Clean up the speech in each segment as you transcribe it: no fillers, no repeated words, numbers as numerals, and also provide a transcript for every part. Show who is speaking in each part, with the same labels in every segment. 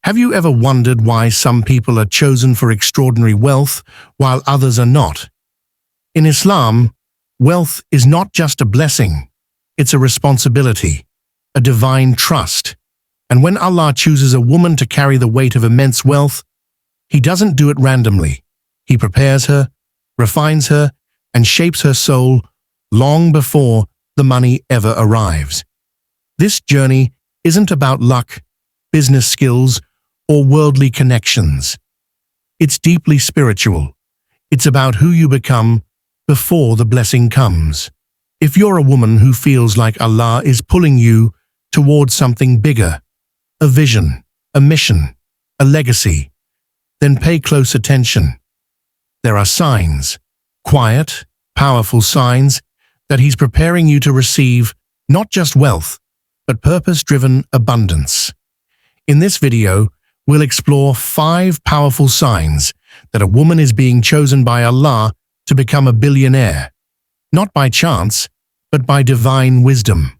Speaker 1: Have you ever wondered why some people are chosen for extraordinary wealth while others are not? In Islam, wealth is not just a blessing, it's a responsibility, a divine trust. And when Allah chooses a woman to carry the weight of immense wealth, He doesn't do it randomly. He prepares her, refines her, and shapes her soul long before the money ever arrives. This journey isn't about luck, business skills, or worldly connections. It's deeply spiritual. It's about who you become before the blessing comes. If you're a woman who feels like Allah is pulling you towards something bigger, a vision, a mission, a legacy, then pay close attention. There are signs, quiet, powerful signs, that He's preparing you to receive not just wealth, but purpose-driven abundance. In this video, we'll explore 5 powerful signs that a woman is being chosen by Allah to become a billionaire, not by chance, but by divine wisdom.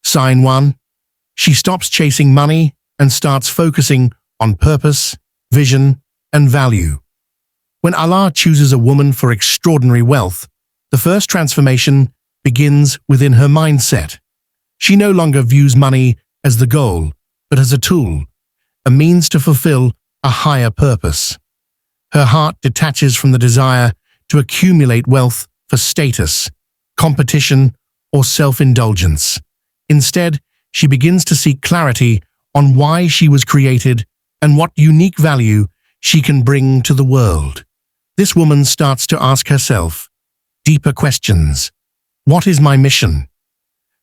Speaker 1: Sign 1. She stops chasing money and starts focusing on purpose, vision, and value. When Allah chooses a woman for extraordinary wealth, the first transformation begins within her mindset. She no longer views money as the goal, but as a tool, a means to fulfill a higher purpose. Her heart detaches from the desire to accumulate wealth for status, competition, or self-indulgence. Instead, she begins to seek clarity on why she was created and what unique value she can bring to the world. This woman starts to ask herself deeper questions. What is my mission?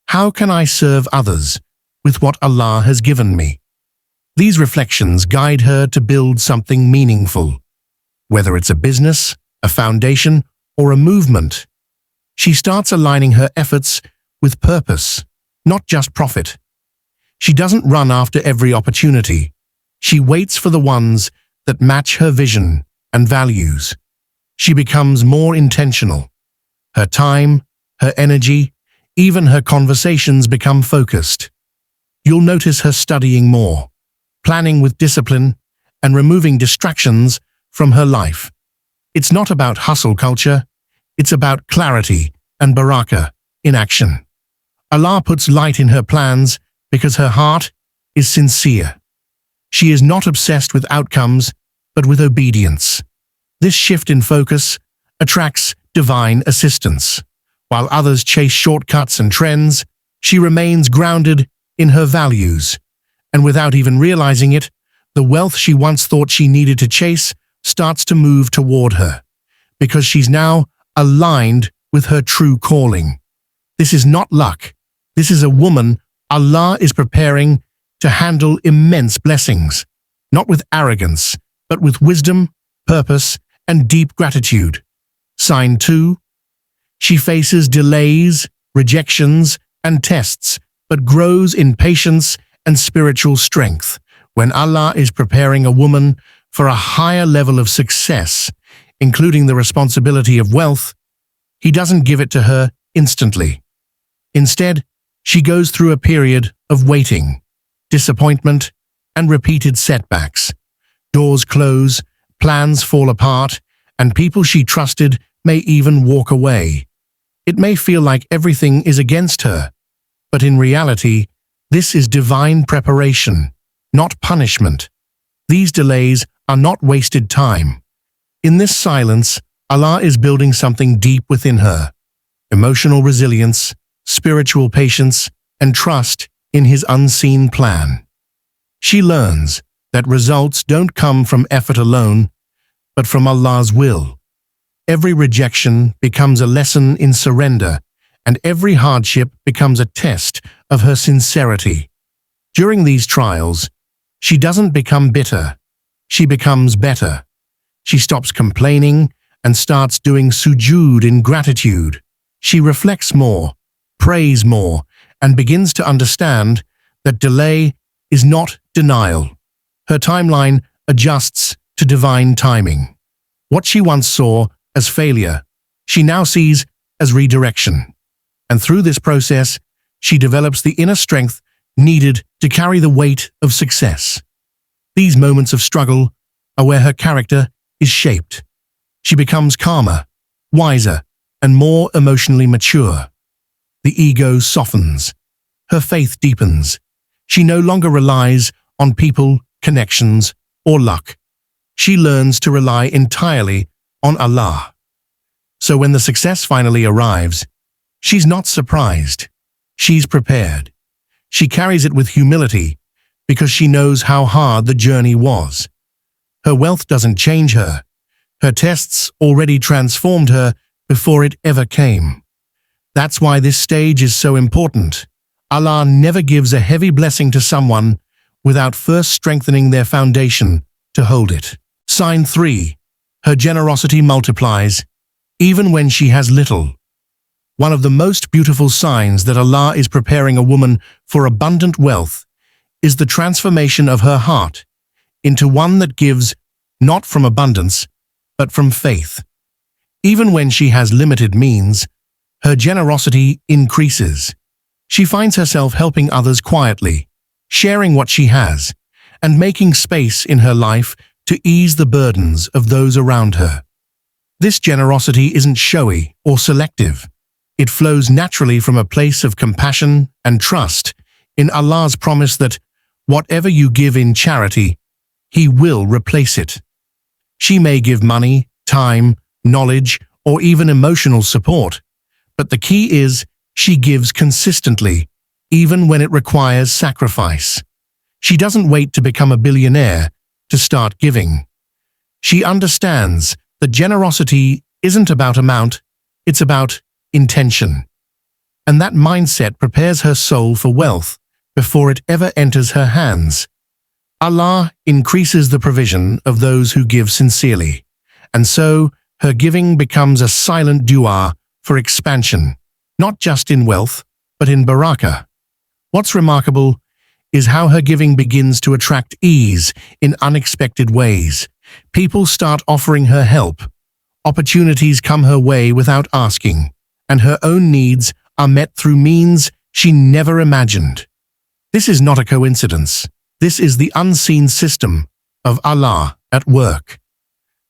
Speaker 1: How can I serve others with what Allah has given me? These reflections guide her to build something meaningful. Whether it's a business, a foundation, or a movement, she starts aligning her efforts with purpose, not just profit. She doesn't run after every opportunity. She waits for the ones that match her vision and values. She becomes more intentional. Her time, her energy, even her conversations become focused. You'll notice her studying more, planning with discipline, and removing distractions from her life. It's not about hustle culture, it's about clarity and barakah in action. Allah puts light in her plans because her heart is sincere. She is not obsessed with outcomes, but with obedience. This shift in focus attracts divine assistance. While others chase shortcuts and trends, she remains grounded in her values. And without even realizing it, the wealth she once thought she needed to chase starts to move toward her, because she's now aligned with her true calling. This is not luck. This is a woman Allah is preparing to handle immense blessings, not with arrogance, but with wisdom, purpose, and deep gratitude. Sign 2. She faces delays, rejections, and tests, but grows in patience and spiritual strength. When Allah is preparing a woman for a higher level of success, including the responsibility of wealth, He doesn't give it to her instantly. Instead, she goes through a period of waiting, disappointment, and repeated setbacks. Doors close, plans fall apart, and people she trusted may even walk away. It may feel like everything is against her, but in reality, this is divine preparation, not punishment. These delays are not wasted time. In this silence, Allah is building something deep within her: emotional resilience, spiritual patience, and trust in His unseen plan. She learns that results don't come from effort alone, but from Allah's will. Every rejection becomes a lesson in surrender, and every hardship becomes a test of her sincerity. During these trials, she doesn't become bitter. She becomes better. She stops complaining and starts doing sujood in gratitude. She reflects more, prays more, and begins to understand that delay is not denial. Her timeline adjusts to divine timing. What she once saw as failure, she now sees as redirection. And through this process, she develops the inner strength needed to carry the weight of success. These moments of struggle are where her character is shaped. She becomes calmer, wiser, and more emotionally mature. The ego softens. Her faith deepens. She no longer relies on people, connections, or luck. She learns to rely entirely on Allah. So when the success finally arrives, she's not surprised. She's prepared. She carries it with humility because she knows how hard the journey was. Her wealth doesn't change her. Her tests already transformed her before it ever came. That's why this stage is so important. Allah never gives a heavy blessing to someone without first strengthening their foundation to hold it. Sign 3. Her generosity multiplies, even when she has little. One of the most beautiful signs that Allah is preparing a woman for abundant wealth is the transformation of her heart into one that gives not from abundance, but from faith. Even when she has limited means, her generosity increases. She finds herself helping others quietly, sharing what she has, and making space in her life to ease the burdens of those around her. This generosity isn't showy or selective. It flows naturally from a place of compassion and trust in Allah's promise that whatever you give in charity, He will replace it. She may give money, time, knowledge, or even emotional support, but the key is she gives consistently, even when it requires sacrifice. She doesn't wait to become a billionaire to start giving. She understands that generosity isn't about amount, it's about intention. And that mindset prepares her soul for wealth before it ever enters her hands. Allah increases the provision of those who give sincerely, and so her giving becomes a silent dua for expansion, not just in wealth, but in barakah. What's remarkable is how her giving begins to attract ease in unexpected ways. People start offering her help. Opportunities come her way without asking, and her own needs are met through means she never imagined. This is not a coincidence. This is the unseen system of Allah at work,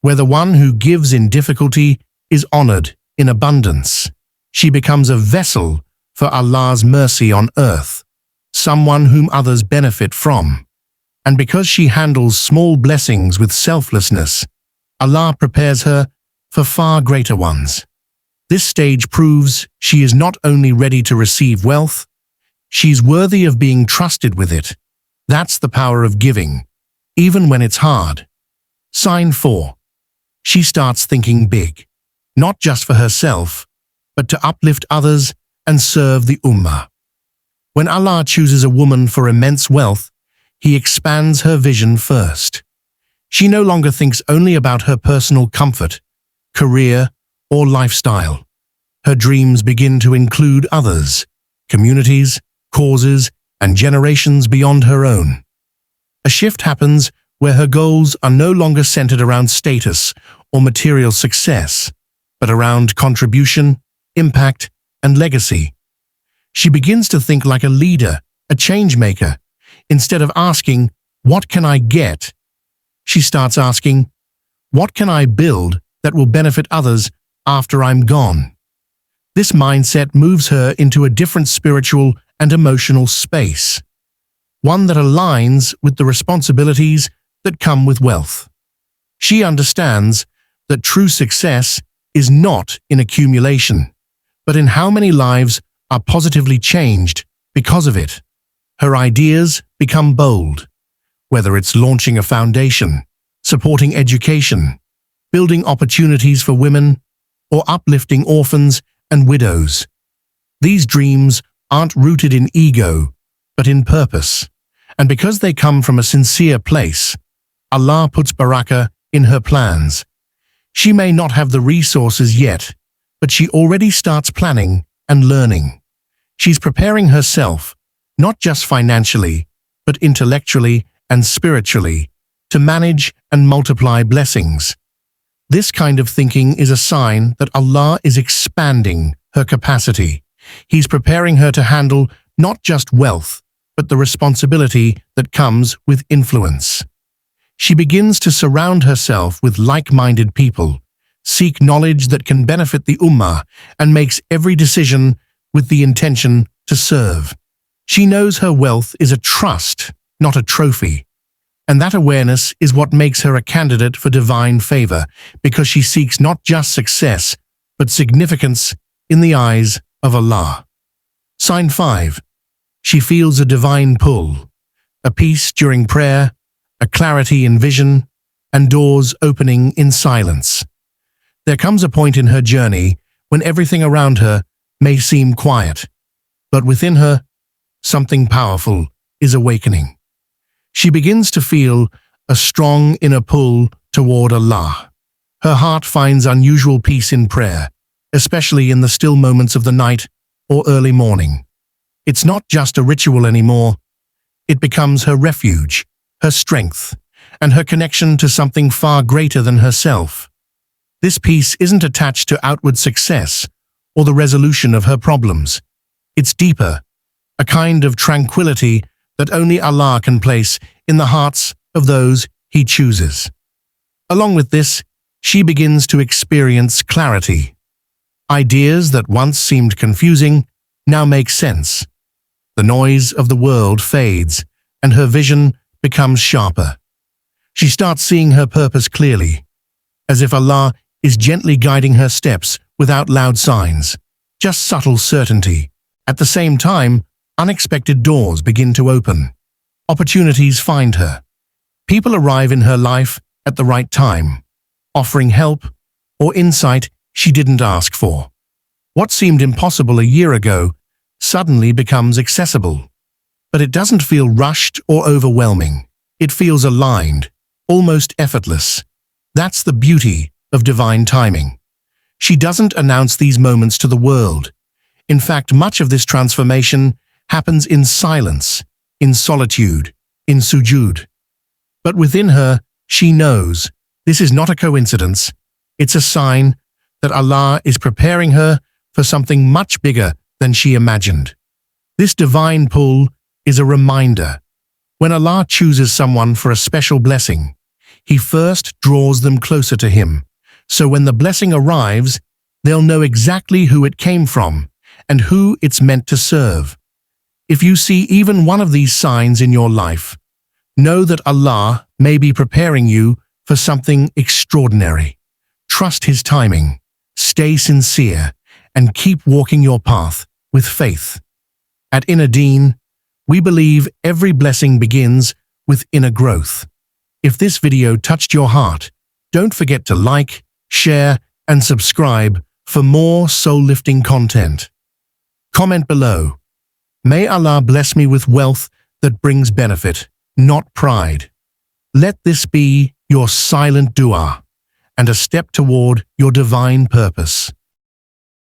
Speaker 1: where the one who gives in difficulty is honored in abundance. She becomes a vessel for Allah's mercy on earth, someone whom others benefit from. And because she handles small blessings with selflessness, Allah prepares her for far greater ones. This stage proves she is not only ready to receive wealth, she's worthy of being trusted with it. That's the power of giving, even when it's hard. Sign 4. She starts thinking big, not just for herself, but to uplift others and serve the ummah. When Allah chooses a woman for immense wealth, He expands her vision first. She no longer thinks only about her personal comfort, career, or lifestyle. Her dreams begin to include others, communities, causes, and generations beyond her own. A shift happens where her goals are no longer centered around status or material success, but around contribution, impact, and legacy. She begins to think like a leader, a change maker. Instead of asking, "What can I get?" she starts asking, "What can I build that will benefit others after I'm gone?" This mindset moves her into a different spiritual and emotional space, one that aligns with the responsibilities that come with wealth. She understands that true success is not in accumulation, but in how many lives are positively changed because of it. Her ideas become bold, whether it's launching a foundation, supporting education, building opportunities for women, or uplifting orphans and widows. These dreams aren't rooted in ego, but in purpose. And because they come from a sincere place, Allah puts barakah in her plans. She may not have the resources yet, but she already starts planning and learning. She's preparing herself, not just financially, but intellectually and spiritually, to manage and multiply blessings. This kind of thinking is a sign that Allah is expanding her capacity. He's preparing her to handle not just wealth, but the responsibility that comes with influence. She begins to surround herself with like-minded people, seek knowledge that can benefit the ummah, and makes every decision with the intention to serve. She knows her wealth is a trust, not a trophy. And that awareness is what makes her a candidate for divine favor, because she seeks not just success, but significance in the eyes of Allah. Sign 5. She feels a divine pull, a peace during prayer, a clarity in vision, and doors opening in silence. There comes a point in her journey when everything around her may seem quiet, but within her, something powerful is awakening. She begins to feel a strong inner pull toward Allah. Her heart finds unusual peace in prayer, especially in the still moments of the night or early morning. It's not just a ritual anymore. It becomes her refuge, her strength, and her connection to something far greater than herself. This peace isn't attached to outward success or the resolution of her problems. It's deeper, a kind of tranquility that only Allah can place in the hearts of those He chooses. Along with this, she begins to experience clarity. Ideas that once seemed confusing now make sense. The noise of the world fades, and her vision becomes sharper. She starts seeing her purpose clearly, as if Allah is gently guiding her steps without loud signs, just subtle certainty. At the same time, unexpected doors begin to open. Opportunities find her. People arrive in her life at the right time, offering help or insight she didn't ask for. What seemed impossible a year ago suddenly becomes accessible. But it doesn't feel rushed or overwhelming. It feels aligned, almost effortless. That's the beauty of divine timing. She doesn't announce these moments to the world. In fact, much of this transformation happens in silence, in solitude, in sujud. But within her, she knows this is not a coincidence. It's a sign that Allah is preparing her for something much bigger than she imagined. This divine pull is a reminder. When Allah chooses someone for a special blessing, He first draws them closer to Him. So when the blessing arrives, they'll know exactly who it came from and who it's meant to serve. If you see even one of these signs in your life, know that Allah may be preparing you for something extraordinary. Trust His timing, stay sincere, and keep walking your path with faith. At Inner Deen, we believe every blessing begins with inner growth. If this video touched your heart, don't forget to like, share, and subscribe for more soul-lifting content. Comment below. May Allah bless me with wealth that brings benefit, not pride. Let this be your silent dua and a step toward your divine purpose.